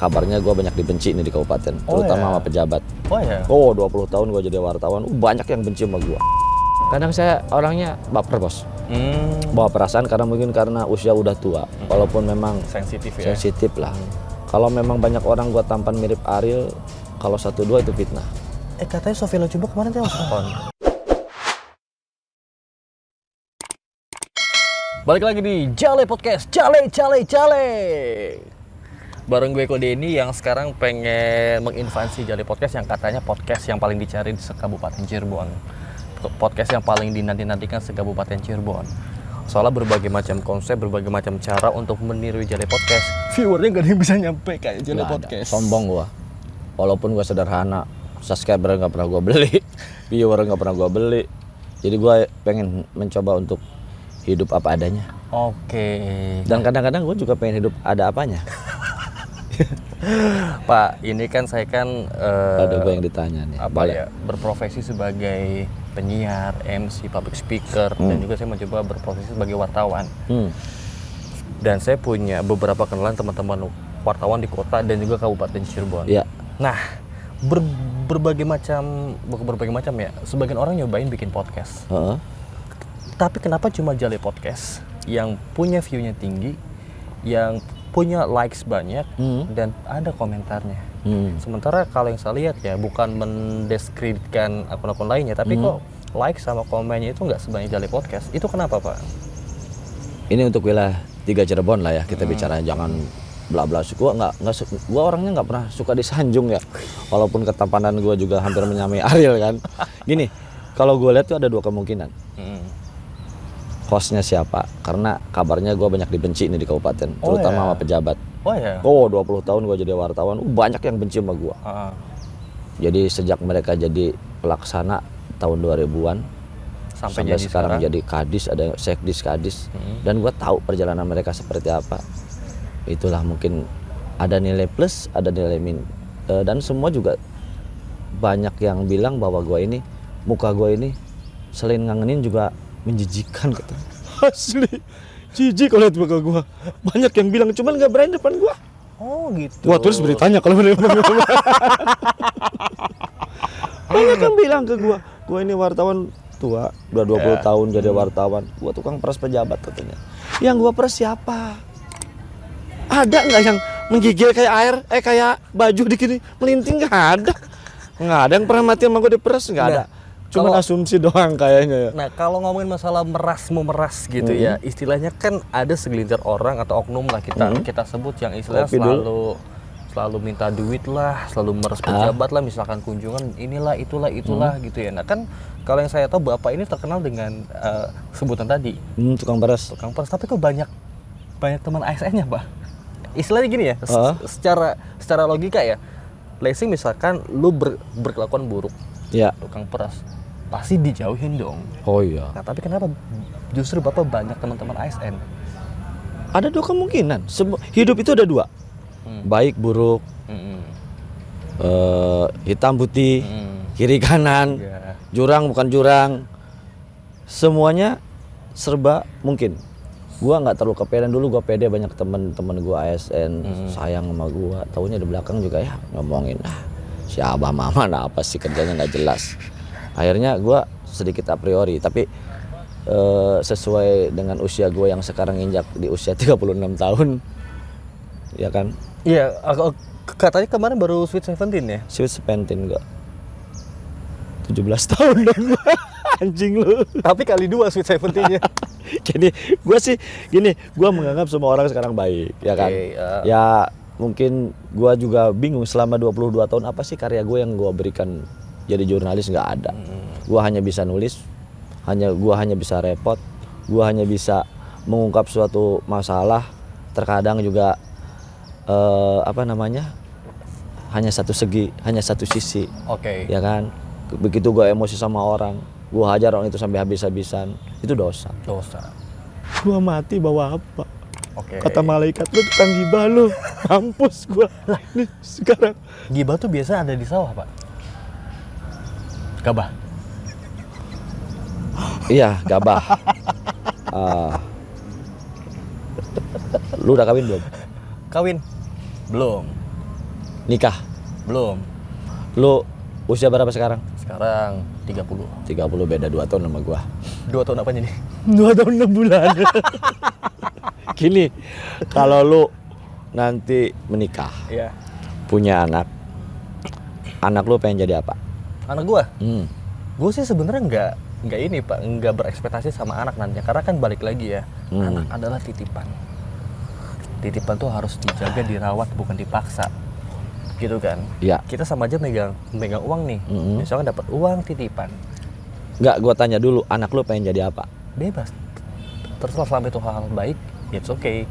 kabarnya gue banyak dibenci nih di kabupaten, terutama sama pejabat. Oh ya? 20 tahun gue jadi wartawan, banyak yang benci sama gue. Kadang saya orangnya baper bos, bawa perasaan karena usia udah tua. Walaupun memang sensitif lah. Kalau memang banyak orang gue tampan mirip Ariel, kalau 1-2 itu fitnah. Katanya Sofia Lacuba kemarin tuh masuk. Balik lagi di Jale Podcast, Jale. Bareng gue Kodeni yang sekarang pengen menginvasi Jale Podcast yang katanya podcast yang paling dicari di Kabupaten Cirebon. Podcast yang paling dinanti-nantikan se-Kabupaten Cirebon. Soalnya berbagai macam konsep, berbagai macam cara untuk meniru Jale Podcast. Viewernya gak ada yang bisa nyampe kayak Jale Podcast. Sombong gua. Walaupun gua sederhana, subscriber gak pernah gua beli, viewer gak pernah gua beli. Jadi gua pengen mencoba untuk hidup apa adanya. Oke. Dan kadang-kadang gua juga pengen hidup ada apanya. Pak, ini kan saya kan ada gue yang ditanya nih. Berprofesi sebagai penyiar, MC, public speaker, dan juga saya mencoba berprofesi sebagai wartawan. Dan saya punya beberapa kenalan teman-teman wartawan di kota dan juga Kabupaten Cirebon. Ya. Nah, berbagai macam ya. Sebagian orang nyobain bikin podcast. Tapi kenapa cuma Jale Podcast yang punya view-nya tinggi, yang punya likes banyak, dan ada komentarnya. Sementara kalau yang saya lihat ya, bukan mendiskreditkan akun-akun lainnya, tapi kok like sama komennya itu nggak sebanyak Jale Podcast. Itu kenapa, Pak? Ini untuk wilayah 3 Cirebon lah ya, kita bicara, jangan bla-bla. Gua orangnya nggak pernah suka disanjung ya. Walaupun ketampanan gua juga hampir menyamai Ariel kan. Gini, kalau gua lihat tuh ada 2 kemungkinan. Hostnya siapa? Karena kabarnya gue banyak dibenci nih di kabupaten, terutama sama pejabat. 20 tahun gue jadi wartawan, banyak yang benci sama gue. Jadi sejak mereka jadi pelaksana tahun 2000-an sampai sekarang jadi kadis, ada sekdis kadis, dan gue tahu perjalanan mereka seperti apa. Itulah mungkin ada nilai plus, ada nilai min, dan semua juga banyak yang bilang bahwa muka gue ini selain ngangenin juga menjijikan kata. Asli jijik kalau lihat muka gua. Banyak yang bilang, cuman nggak berani depan gua. Oh gitu. Gua tulis beritanya kalau banyak yang bilang ke gua ini wartawan tua, udah 20 tahun jadi wartawan, gua tukang peras pejabat katanya. Yang gua peras siapa? Ada nggak yang menggigil kayak air, kayak baju dikini melinting? Nggak ada. Nggak ada yang pernah mati sama gua diperas, nggak ada. Cuma asumsi doang kayaknya ya. Nah, kalau ngomongin masalah meras gitu ya, istilahnya kan ada segelintir orang atau oknum lah kita sebut yang istilahnya selalu minta duit lah, selalu meres pejabat lah, misalkan kunjungan inilah itulah gitu ya. Nah, kan kalau yang saya tahu Bapak ini terkenal dengan sebutan tadi, tukang peras. Tapi kok banyak teman ASN-nya, Pak? Istilahnya gini ya, secara logika ya. Blessing misalkan lu berkelakuan buruk. Ya, tukang peras pasti dijauhin dong. Oh iya. Nah, tapi kenapa justru Bapak banyak teman-teman ASN? Ada 2 kemungkinan. Hidup itu ada 2. Baik buruk. Hitam putih, kiri kanan, jurang bukan jurang. Semuanya serba mungkin. Gua nggak terlalu kepedean, dulu gua pede, banyak teman-teman gua ASN sayang sama gua. Taunya di belakang juga ya ngomongin, si Abah Mama apa sih kerjanya nggak jelas. Akhirnya gue sedikit a priori, tapi sesuai dengan usia gue yang sekarang injak di usia 36 tahun, ya kan? Iya, katanya kemarin baru Sweet 17 ya? Sweet 17 gue 17 tahun dong gue. Anjing lu. Tapi kali 2 Sweet 17-nya. Jadi gue sih gini, gue menganggap semua orang sekarang baik, ya kan? Ya mungkin gue juga bingung selama 22 tahun apa sih karya gue yang gue berikan. Jadi jurnalis nggak ada. Gue hanya bisa nulis, gue hanya bisa repot, gue hanya bisa mengungkap suatu masalah. Terkadang juga hanya satu segi, hanya satu sisi. Ya kan. Begitu gue emosi sama orang, gue hajar orang itu sampai habis-habisan, itu dosa. Gue mati bawa apa? Kata malaikat, lu tukang gibah lu, mampus gue. Nih sekarang. Gibah tuh biasa ada di sawah, Pak. Gabah. Iya, gabah. Lu udah kawin belum? Kawin? Belum. Nikah? Belum. Lu usia berapa sekarang? Sekarang 30. 30, beda 2 tahun sama gua. 2 tahun apanya nih? 2 tahun 6 bulan. Gini, kalau lu nanti menikah, Iya. punya anak lu pengen jadi apa? Anak gua? Gua sih sebenarnya nggak ini Pak, nggak berekspektasi sama anak nantinya, karena kan balik lagi ya, anak adalah titipan. Titipan tuh harus dijaga, dirawat, bukan dipaksa, gitu kan? Iya. Kita sama aja megang uang nih, misalnya dapat uang titipan. Nggak, gua tanya dulu, anak lu pengen jadi apa? Bebas, terserah selama itu hal baik, it's okay,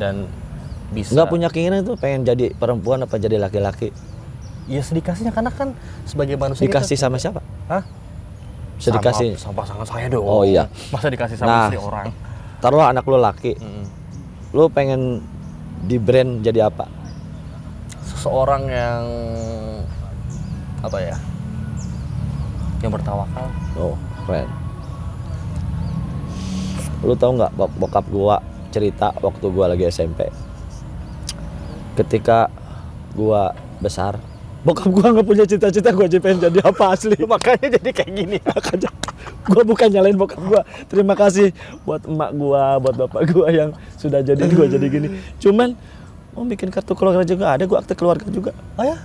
dan bisa. Nggak punya keinginan tuh pengen jadi perempuan apa jadi laki-laki? Ya sedikasihnya, karena kan sebagai manusia Dikasih kita, sama siapa? hah? Sedikasih Sama pasangan saya dong. Oh iya. Masa dikasih sama istri orang? Taruhlah anak lu laki, lu pengen di brand jadi apa? Seseorang yang apa ya? Yang bertawakal. Oh, keren. Lu tahu nggak, bokap gua cerita waktu gua lagi SMP. Ketika gua besar, bokap gua nggak punya cita-cita gua aja pengen jadi apa asli. Makanya jadi kayak gini. Makanya gua bukan nyalain bokap gua. Terima kasih buat emak gua, buat bapak gua yang sudah jadi gua jadi gini. Cuman mau bikin kartu keluarga juga ada, gua akte keluarga juga. Oh ya?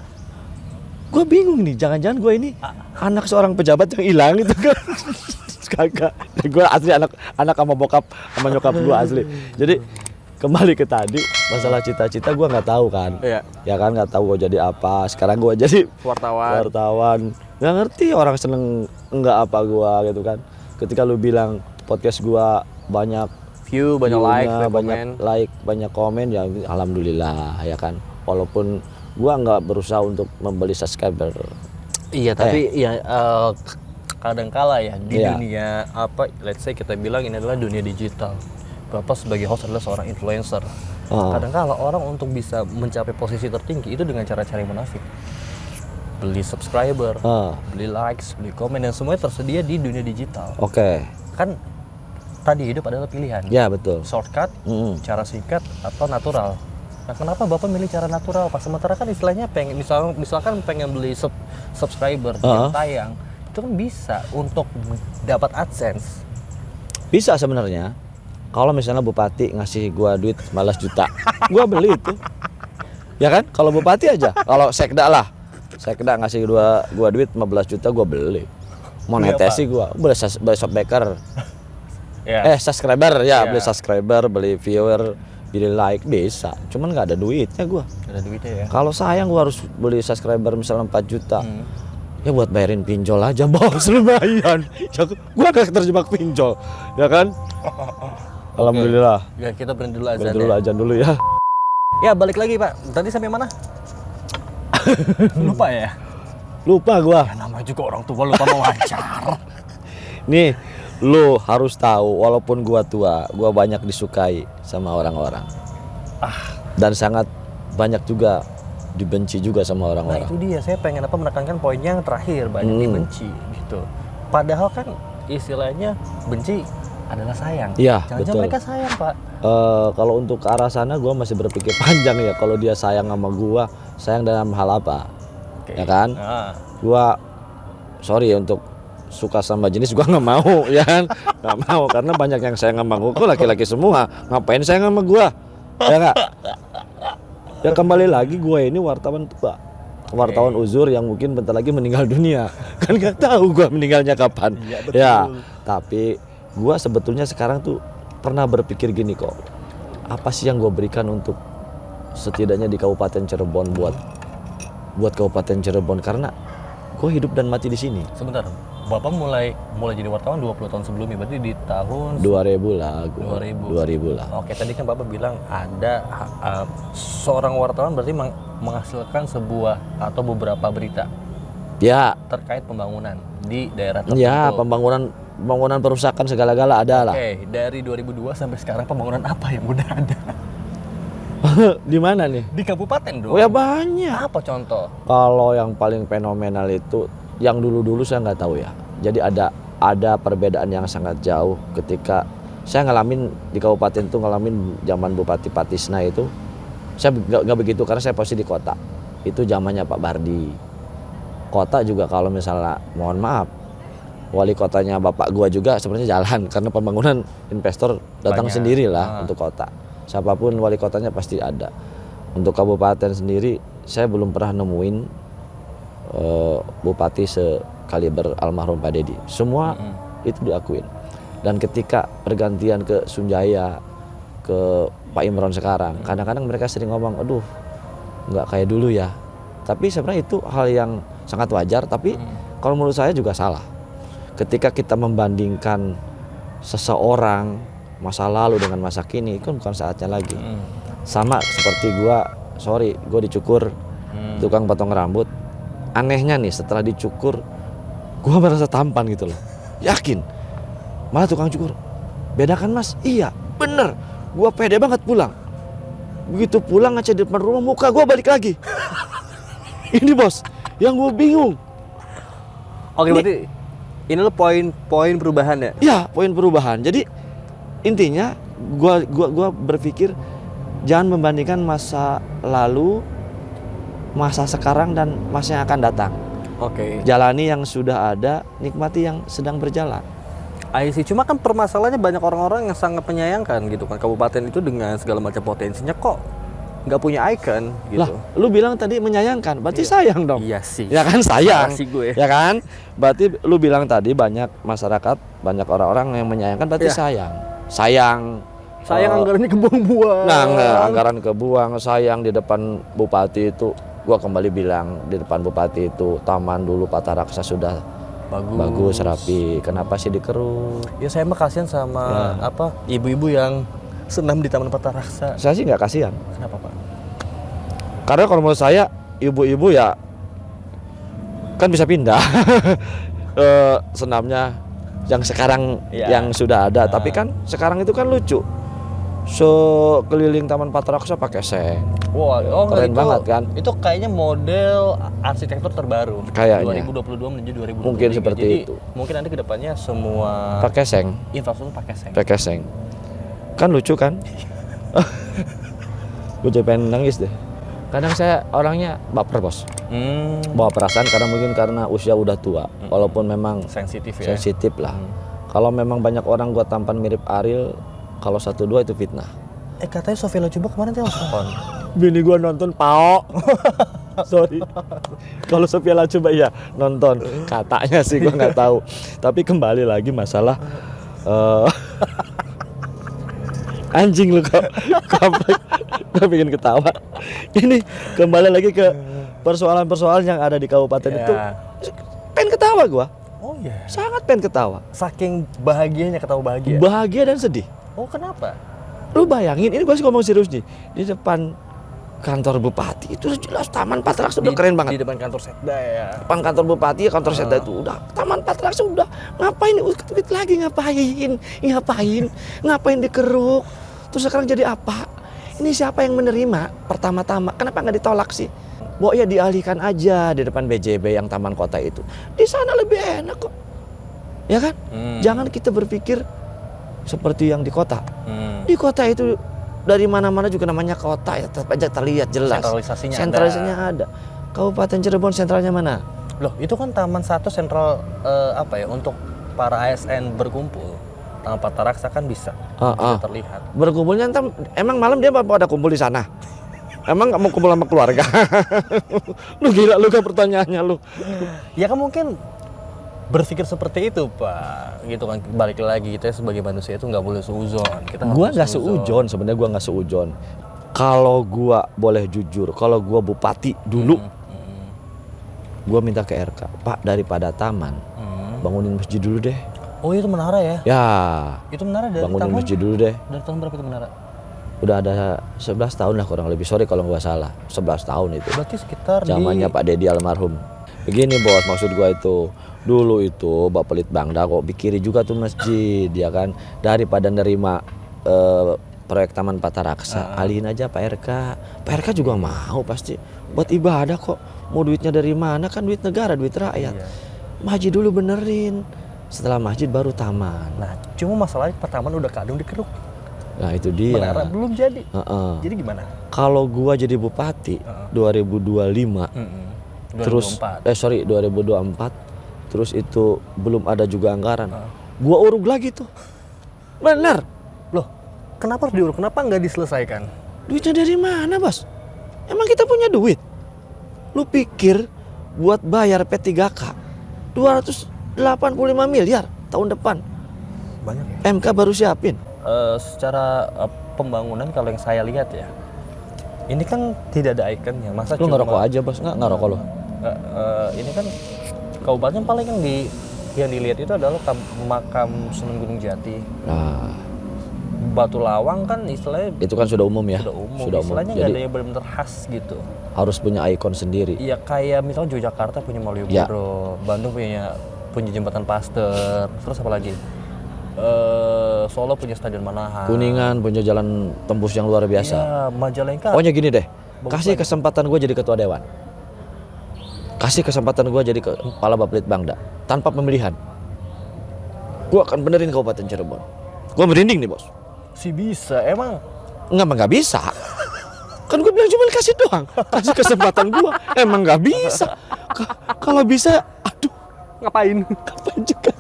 Gua bingung nih, jangan-jangan gua ini anak seorang pejabat yang hilang gitu kan. Kagak. Gua asli anak sama bokap sama nyokap gua asli. Jadi kembali ke tadi, masalah cita-cita gue nggak tahu kan. Iya. Ya kan, nggak tahu gue jadi apa. Sekarang gue jadi wartawan. Nggak ngerti orang seneng enggak apa gue gitu kan. Ketika lu bilang podcast gue banyak View, banyak like, banyak komen, ya alhamdulillah ya kan. Walaupun gue nggak berusaha untuk membeli subscriber. Iya, tapi ya kadang-kala ya di dunia apa, let's say kita bilang ini adalah dunia digital. Bapak sebagai host adalah seorang influencer. Kadang-kala orang untuk bisa mencapai posisi tertinggi itu dengan cara-cara yang munafik. Beli subscriber, beli likes, beli komen, dan semuanya tersedia di dunia digital. Oke. Kan tadi hidup adalah pilihan. Ya betul. Shortcut, cara singkat, atau natural. Nah, kenapa Bapak milih cara natural? Pas sementara kan istilahnya pengen, misalkan pengen beli subscriber yang tayang, itu kan bisa untuk dapat AdSense. Bisa sebenarnya. Kalau misalnya bupati ngasih gua duit 15 juta, gua beli itu. Ya kan? Kalau bupati aja. Kalau sekda lah. Sekda ngasih gua duit 15 juta, gua beli. Monetasi gua. Beli subscriber. Subscriber ya, beli subscriber, beli viewer, beli like, bisa. Cuman nggak ada duitnya gua. Nggak ada duitnya ya. Kalau sayang gua harus beli subscriber misalnya 4 juta. Ya buat bayarin pinjol aja, bos, lumayan. Ya, gua nggak terjebak pinjol, ya kan? Alhamdulillah. Ya, kita berhenti dulu azan. Azan dulu ya. Ya, balik lagi Pak. Tadi sampai mana? Lupa ya? Lupa gua. Ya, namanya juga orang tua lupa mewawancara. Nih, lu harus tahu, walaupun gua tua, gua banyak disukai sama orang-orang. Dan sangat banyak juga dibenci juga sama orang-orang. Nah, itu dia. Saya pengen menekankan poin yang terakhir, banyak dibenci gitu. Padahal kan istilahnya benci adalah sayang. Iya, Jangan-jangan betul. mereka sayang, Pak. Kalau untuk ke arah sana gue masih berpikir panjang ya. Kalau dia sayang sama gue, sayang dalam hal apa? Ya kan? Gue sorry ya, untuk suka sama jenis gue nggak mau, ya kan? Nggak mau, karena banyak yang sayang sama gue. Gue laki-laki semua, ngapain sayang sama gue? Ya nggak? Ya kembali lagi, gue ini wartawan tua, wartawan uzur yang mungkin bentar lagi meninggal dunia. Kan nggak tahu gue meninggalnya kapan. Iya, betul. Ya, tapi gua sebetulnya sekarang tuh pernah berpikir gini kok, apa sih yang gue berikan untuk setidaknya di Kabupaten Cirebon, buat Kabupaten Cirebon, karena gue hidup dan mati di sini. Sebentar, Bapak mulai jadi wartawan 20 tahun sebelumnya, berarti di tahun 2000 lah. 2000 lah. Oke, tadi kan Bapak bilang ada seorang wartawan berarti menghasilkan sebuah atau beberapa berita Ya. terkait pembangunan di daerah tertentu. Ya, pembangunan perusahaan segala-gala ada lah. Oke, dari 2002 sampai sekarang pembangunan apa yang udah ada? Di mana nih? Di kabupaten dong. Oh ya banyak. Apa contoh? Kalau yang paling fenomenal itu yang dulu-dulu saya nggak tahu ya. Jadi ada perbedaan yang sangat jauh ketika saya ngalamin di kabupaten tuh, ngalamin zaman Bupati Patisna itu. Saya nggak begitu karena saya posisi di kota. itu zamannya Pak Bardi. Kota juga kalau misalnya, mohon maaf, wali kotanya bapak gua juga sebenarnya jalan karena pembangunan investor datang sendirilah untuk kota. Siapapun wali kotanya pasti ada. Untuk kabupaten sendiri saya belum pernah nemuin bupati sekaliber almarhum Pak Dedi. Semua itu diakuin. Dan ketika pergantian ke Sunjaya, ke Pak Imron sekarang, kadang-kadang mereka sering ngomong, aduh nggak kayak dulu ya. Tapi sebenarnya itu hal yang sangat wajar, tapi kalau menurut saya juga salah. Ketika kita membandingkan seseorang masa lalu dengan masa kini, kan bukan saatnya lagi. Sama seperti gua dicukur tukang potong rambut. Anehnya nih, setelah dicukur gua merasa tampan gitu loh. Yakin. Malah tukang cukur, beda kan mas? Iya bener, gua pede banget pulang. Begitu pulang ngaca di depan rumah, muka gua balik lagi. Ini bos, yang gua bingung. Oke, berarti ini lo poin perubahan ya? Iya, poin perubahan. Jadi intinya gua berpikir jangan membandingkan masa lalu, masa sekarang dan masa yang akan datang. Oke. Jalani yang sudah ada, nikmati yang sedang berjalan. Cuma kan permasalahannya banyak orang-orang yang sangat menyayangkan gitu kan kabupaten itu dengan segala macam potensinya kok nggak punya ikon gitu. Lah, lu bilang tadi menyayangkan, berarti sayang dong. Iya sih. Ya kan sayang. Gue. Ya kan? Berarti lu bilang tadi banyak masyarakat, banyak orang-orang yang menyayangkan, berarti sayang. Sayang anggarannya kebuang-buang. Nah, anggaran kebuang, sayang di depan bupati itu. Gua kembali bilang di depan bupati itu taman dulu Patah Raksa sudah bagus rapi. Kenapa sih dikeruk? Ya saya mah kasihan sama ibu-ibu yang senam di Taman Patah Raksa. Saya sih nggak kasihan. Kenapa Pak? Karena kalau menurut saya ibu-ibu ya kan bisa pindah senamnya yang sekarang yang sudah ada. Tapi kan sekarang itu kan lucu. Keliling Taman Patah Raksa pakai seng. Wah, keren banget kan? Itu kayaknya model arsitektur terbaru. Kayaknya 2022 menuju 2023. Mungkin seperti jadi, itu. Mungkin nanti kedepannya semua pakai seng. Infrastruktur pakai seng. Pakai seng. Kan lucu kan? Gue jadi pengen nangis deh. Kadang saya orangnya baper bos. Bawa perasaan karena usia udah tua. Walaupun memang sensitif lah. Kalau memang banyak orang gua tampan mirip Ariel, kalau 1-2 itu fitnah. Katanya Sophia Latjuba kemarin telepon. Bini gua nonton Pao. Sorry. Kalau Sophia Latjuba iya nonton. Katanya sih gua nggak tahu. Tapi kembali lagi masalah anjing lu kok bikin ketawa. Ini kembali lagi ke persoalan-persoalan yang ada di kabupaten itu. Pengen ketawa gua. Oh iya. Sangat pengen ketawa. Saking bahagianya ketawa bahagia. Bahagia dan sedih. Oh kenapa? Lu bayangin, ini gua sih ngomong serius nih. Di depan kantor bupati itu jelas Taman Patah Raksa udah keren banget. Di depan kantor Sekda ya. Depan kantor bupati, kantor Sekda itu udah Taman Patah Raksa udah. Ngapain ukit-ukit lagi ngapain dikeruk? Terus sekarang jadi apa? Ini siapa yang menerima pertama-tama? Kenapa nggak ditolak sih? Ya dialihkan aja di depan BJB yang taman kota itu. Di sana lebih enak kok. Ya kan? Jangan kita berpikir seperti yang di kota. Di kota itu dari mana-mana juga namanya kota ya, tetap aja terlihat jelas. Sentralisasinya ada. Kabupaten Cirebon sentralnya mana? Loh, itu kan taman satu sentral untuk para ASN berkumpul. Taman Patah Raksa kan bisa terlihat. Berkumpulnya emang malam dia pada kumpul di sana. Emang nggak mau kumpul sama keluarga? Lu gila lu kan pertanyaannya lu. Ya kan mungkin berpikir seperti itu Pak, gitu kan. Balik lagi kita sebagai manusia itu nggak boleh seuzon. Gua nggak seuzon, sebenarnya gua nggak seuzon. Kalau gua boleh jujur, kalau gua bupati dulu, gua minta ke RK, Pak daripada taman, bangunin masjid dulu deh. Oh itu menara ya? Ya. Itu menara dari bangunin masjid dulu deh. Dari tahun berapa itu menara? Udah ada 11 tahun lah kurang lebih, sorry kalau nggak salah, 11 tahun itu. Berarti sekitar zamannya Pak Dedi almarhum. Begini bos, maksud gua itu dulu itu Bapak Litbangda kok pikirin juga tuh masjid ya kan, daripada nerima proyek Taman Patah Raksa, alihin aja Pak RK. Pak RK juga mau pasti buat ibadah kok. Mau duitnya dari mana, kan duit negara, duit rakyat. Masjid dulu benerin, setelah masjid baru taman. Nah cuma masalahnya taman udah kadung dikeruk. Nah itu dia. Menara belum jadi. Jadi gimana? Kalau gua jadi bupati 2025, terus 2024, terus itu belum ada juga anggaran, gua urug lagi tuh. Bener. Loh, kenapa harus diurug? Kenapa nggak diselesaikan? Duitnya dari mana, Bos? Emang kita punya duit? Lu pikir buat bayar P3K 285 miliar tahun depan? Banyak ya? MK baru siapin. Secara pembangunan kalau yang saya lihat ya, ini kan tidak ada ikonnya. Masa lu ngerokok aja, Bos? Nggak rokok lo? Ini kan kabupaten paling yang dilihat itu adalah makam Sunan Gunung Jati. Nah, Batu Lawang kan istilahnya itu kan sudah umum ya. Sudah umum. Istilahnya nggak ada yang benar-benar khas gitu. Harus punya ikon sendiri. Iya, kayak misalnya Yogyakarta punya Malioboro, Bandung punya jembatan Pasteur, terus apa lagi? Solo punya Stadion Manahan. Kuningan punya jalan tembus yang luar biasa. Iya, Majalengka. Pokoknya gini deh, kasih kesempatan gue jadi ketua dewan. Kasih kesempatan gue jadi kepala Bapelitbangda tanpa pemilihan. Gue akan benerin Kabupaten Cirebon. Gue merinding nih, Bos. Si bisa, emang? Nggak bisa. Kan gue bilang cuma kasih doang. Kasih kesempatan gue. Emang nggak bisa. Kalau bisa, aduh. Ngapain juga.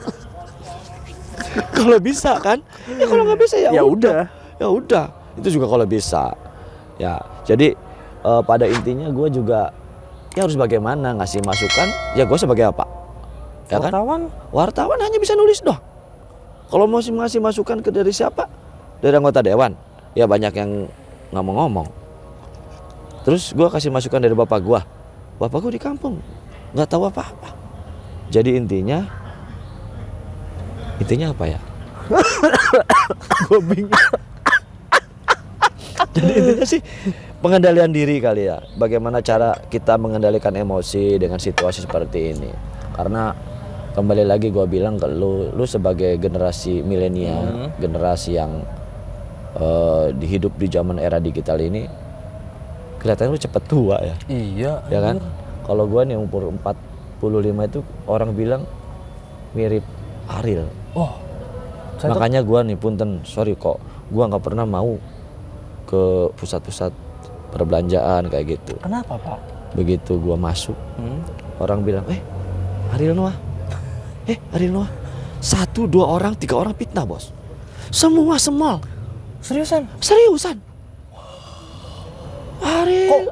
Kalau bisa kan? Ya kalau nggak bisa ya udah. Ya udah. Itu juga kalau bisa. Ya, jadi pada intinya gue juga ya harus bagaimana ngasih masukan. Ya gue sebagai apa? Ya wartawan? Kan? Wartawan hanya bisa nulis doang. Kalau mau ngasih masukan ke dari siapa? Dari anggota dewan. Ya banyak yang nggak mau ngomong. Terus gue kasih masukan dari bapak gue. Bapak gue di kampung nggak tahu apa-apa. Jadi intinya apa ya? Gue bingung. Jadi intinya sih pengendalian diri kali ya. Bagaimana cara kita mengendalikan emosi dengan situasi seperti ini. Karena kembali lagi gue bilang ke lu sebagai generasi milenial, generasi yang hidup di zaman era digital ini, kelihatannya lu cepet tua ya. Iya. Ya kan? Kalau gue nih umur 45 itu orang bilang mirip Ariel. Oh. Makanya gue nih punten, sorry kok, gue nggak pernah mau ke pusat-pusat perbelanjaan kayak gitu. Kenapa, Pak? Begitu gue masuk, orang bilang, Ariel Noah, Ariel Noah. 1, 2 orang, 3 orang fitnah, Bos. Semua semol. Seriusan? Seriusan.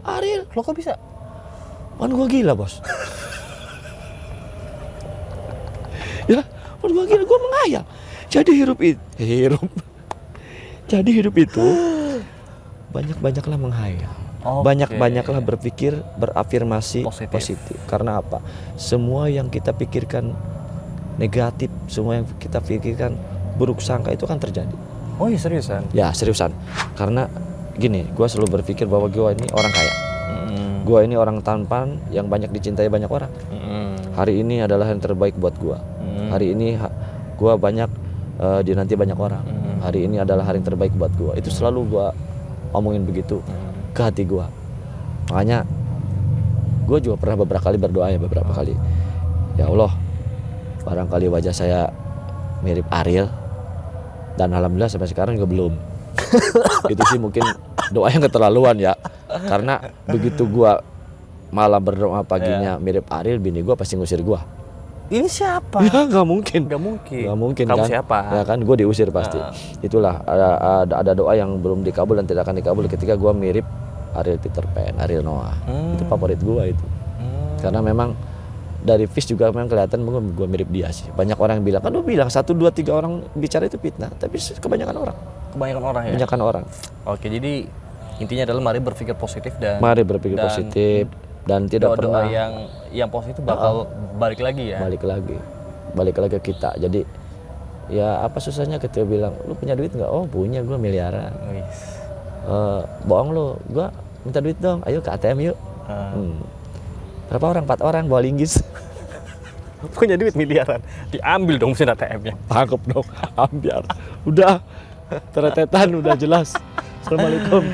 Ariel. Lo kok bisa? Kan gue gila, Bos. Ya, kan gue gila, gue mengayal. Jadi hidup itu banyak-banyaklah menghayal. Banyak-banyaklah berpikir, berafirmasi positif. Karena apa? Semua yang kita pikirkan negatif, semua yang kita pikirkan buruk sangka itu kan terjadi. Oh iya, seriusan? Ya seriusan. Karena gini, gue selalu berpikir bahwa gue ini orang kaya. Gue ini orang tampan yang banyak dicintai banyak orang. Hari ini adalah yang terbaik buat gue. Hari ini gue banyak dinanti banyak orang. Hari ini adalah hari yang terbaik buat gue. Itu selalu gue omongin begitu ke hati gue. Makanya gue juga pernah beberapa kali berdoa ya, ya Allah, barangkali wajah saya mirip Ariel, dan alhamdulillah sampai sekarang juga belum. Itu sih mungkin doa yang keterlaluan ya, karena begitu gue malam berdoa paginya mirip Ariel, bini gue pasti ngusir gue. Ini siapa? Ya nggak mungkin. Kamu kan? siapa? Ya kan, gue diusir pasti. Itulah ada doa yang belum dikabul dan tidak akan dikabul ketika gue mirip Ariel Peter Pan, Ariel Noah. Itu favorit gue itu. Karena memang dari Fish juga memang kelihatan gue mirip dia sih. Banyak orang yang bilang, kan lu bilang 1, 2, 3 orang bicara itu fitnah, tapi kebanyakan orang ya. Kebanyakan orang. Oke, jadi intinya adalah mari berpikir positif dan tidak pernah yang positif bakal balik lagi ya. Balik lagi ke kita. Jadi ya apa susahnya ketika bilang lu punya duit nggak? Oh punya, gue miliaran. Bohong lu, gue minta duit dong. Ayo ke ATM yuk. Berapa orang? 4 orang bawa linggis. Punya duit miliaran, diambil dong mesin ATM-nya. Tangkep dong, ambil. Udah teretetan, udah jelas. Assalamualaikum.